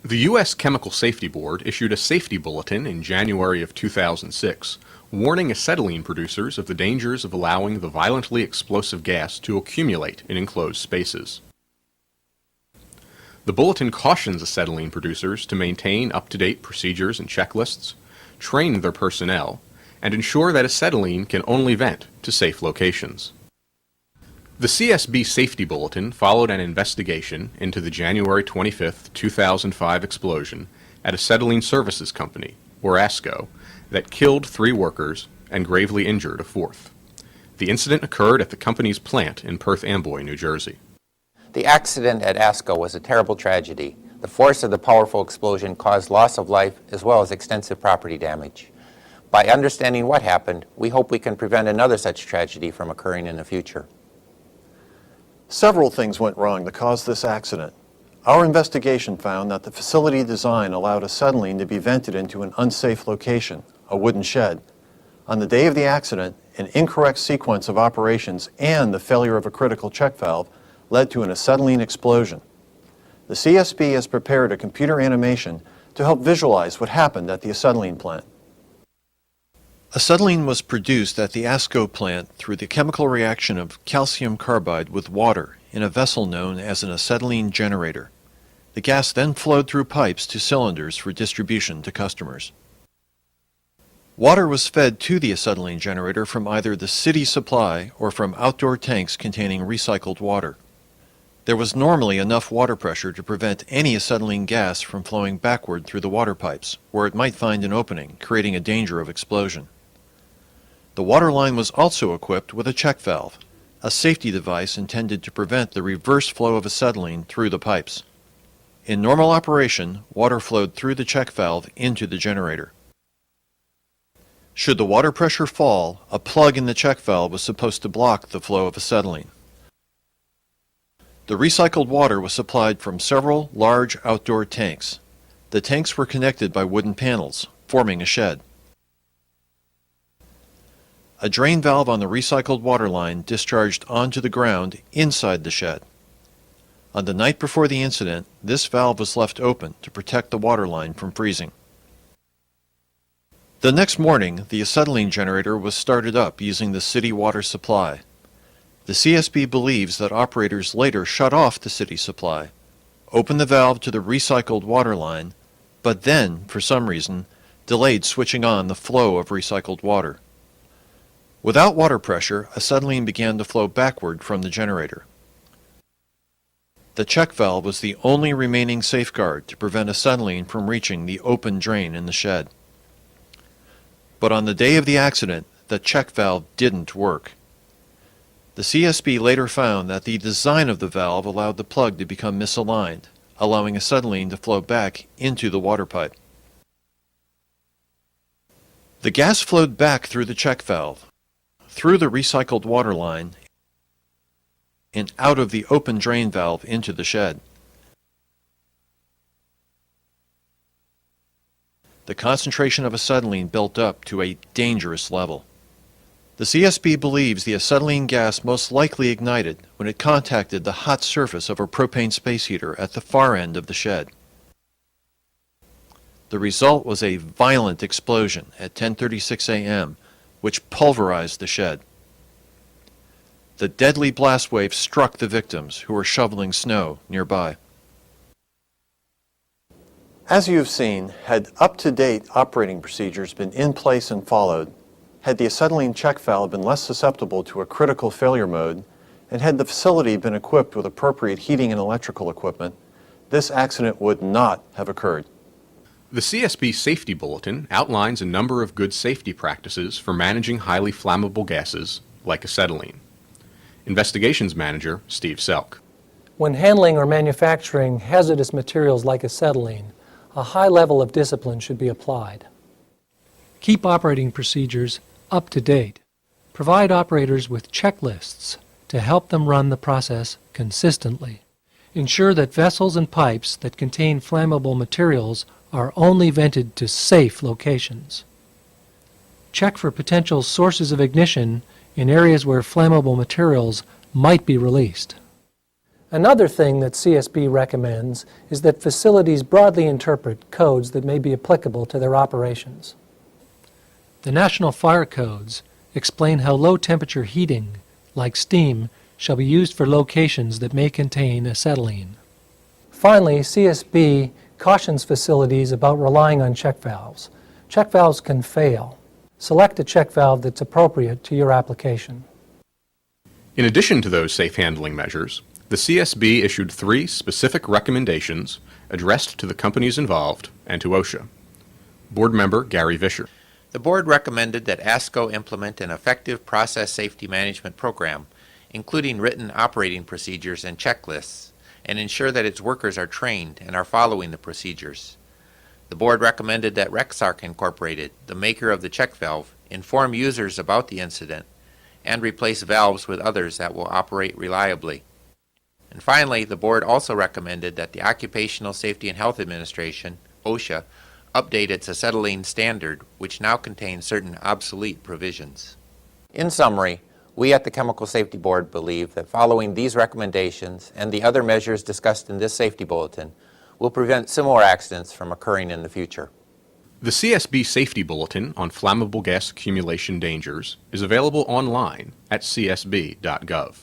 The U.S. Chemical Safety Board issued a safety bulletin in January of 2006, warning acetylene producers of the dangers of allowing the violently explosive gas to accumulate in enclosed spaces. The bulletin cautions acetylene producers to maintain up-to-date procedures and checklists, train their personnel, and ensure that acetylene can only vent to safe locations. The CSB Safety Bulletin followed an investigation into the January 25, 2005 explosion at Acetylene Services Company, or ASCO, that killed 3 workers and gravely injured a 4th. The incident occurred at the company's plant in Perth Amboy, New Jersey. The accident at ASCO was a terrible tragedy. The force of the powerful explosion caused loss of life as well as extensive property damage. By understanding what happened, we hope we can prevent another such tragedy from occurring in the future. Several things went wrong that caused this accident. Our investigation found that the facility design allowed acetylene to be vented into an unsafe location, a wooden shed. On the day of the accident, an incorrect sequence of operations and the failure of a critical check valve led to an acetylene explosion. The CSB has prepared a computer animation to help visualize what happened at the acetylene plant. Acetylene was produced at the ASCO plant through the chemical reaction of calcium carbide with water in a vessel known as an acetylene generator. The gas then flowed through pipes to cylinders for distribution to customers. Water was fed to the acetylene generator from either the city supply or from outdoor tanks containing recycled water. There was normally enough water pressure to prevent any acetylene gas from flowing backward through the water pipes, where it might find an opening, creating a danger of explosion. The water line was also equipped with a check valve, a safety device intended to prevent the reverse flow of acetylene through the pipes. In normal operation, water flowed through the check valve into the generator. Should the water pressure fall, a plug in the check valve was supposed to block the flow of acetylene. The recycled water was supplied from several large outdoor tanks. The tanks were connected by wooden panels, forming a shed. A drain valve on the recycled water line discharged onto the ground inside the shed. On the night before the incident, this valve was left open to protect the water line from freezing. The next morning, the acetylene generator was started up using the city water supply. The CSB believes that operators later shut off the city supply, opened the valve to the recycled water line, but then, for some reason, delayed switching on the flow of recycled water. Without water pressure, acetylene began to flow backward from the generator. The check valve was the only remaining safeguard to prevent acetylene from reaching the open drain in the shed. But on the day of the accident, the check valve didn't work. The CSB later found that the design of the valve allowed the plug to become misaligned, allowing acetylene to flow back into the water pipe. The gas flowed back through the check valve, through the recycled water line, and out of the open drain valve into the shed. The concentration of acetylene built up to a dangerous level. The CSB believes the acetylene gas most likely ignited when it contacted the hot surface of a propane space heater at the far end of the shed. The result was a violent explosion at 10:36 a.m., which pulverized the shed. The deadly blast wave struck the victims who were shoveling snow nearby. As you have seen, had up-to-date operating procedures been in place and followed, had the acetylene check valve been less susceptible to a critical failure mode, and had the facility been equipped with appropriate heating and electrical equipment, this accident would not have occurred. The CSB Safety Bulletin outlines a number of good safety practices for managing highly flammable gases like acetylene. Investigations Manager Steve Selk. When handling or manufacturing hazardous materials like acetylene, a high level of discipline should be applied. Keep operating procedures up to date. Provide operators with checklists to help them run the process consistently. Ensure that vessels and pipes that contain flammable materials are only vented to safe locations. Check for potential sources of ignition in areas where flammable materials might be released. Another thing that CSB recommends is that facilities broadly interpret codes that may be applicable to their operations. The National Fire Codes explain how low-temperature heating, like steam, shall be used for locations that may contain acetylene. Finally, CSB cautions facilities about relying on check valves. Check valves can fail. Select a check valve that's appropriate to your application. In addition to those safe handling measures, the CSB issued 3 specific recommendations addressed to the companies involved and to OSHA. Board Member Gary Vischer. The board recommended that ASCO implement an effective process safety management program, including written operating procedures and checklists, and ensure that its workers are trained and are following the procedures. The board recommended that Rexarc Inc, the maker of the check valve, inform users about the incident and replace valves with others that will operate reliably. And finally, the board also recommended that the Occupational Safety and Health Administration, OSHA, update its acetylene standard, which now contains certain obsolete provisions. In summary, we at the Chemical Safety Board believe that following these recommendations and the other measures discussed in this safety bulletin will prevent similar accidents from occurring in the future. The CSB Safety Bulletin on flammable gas accumulation dangers is available online at csb.gov.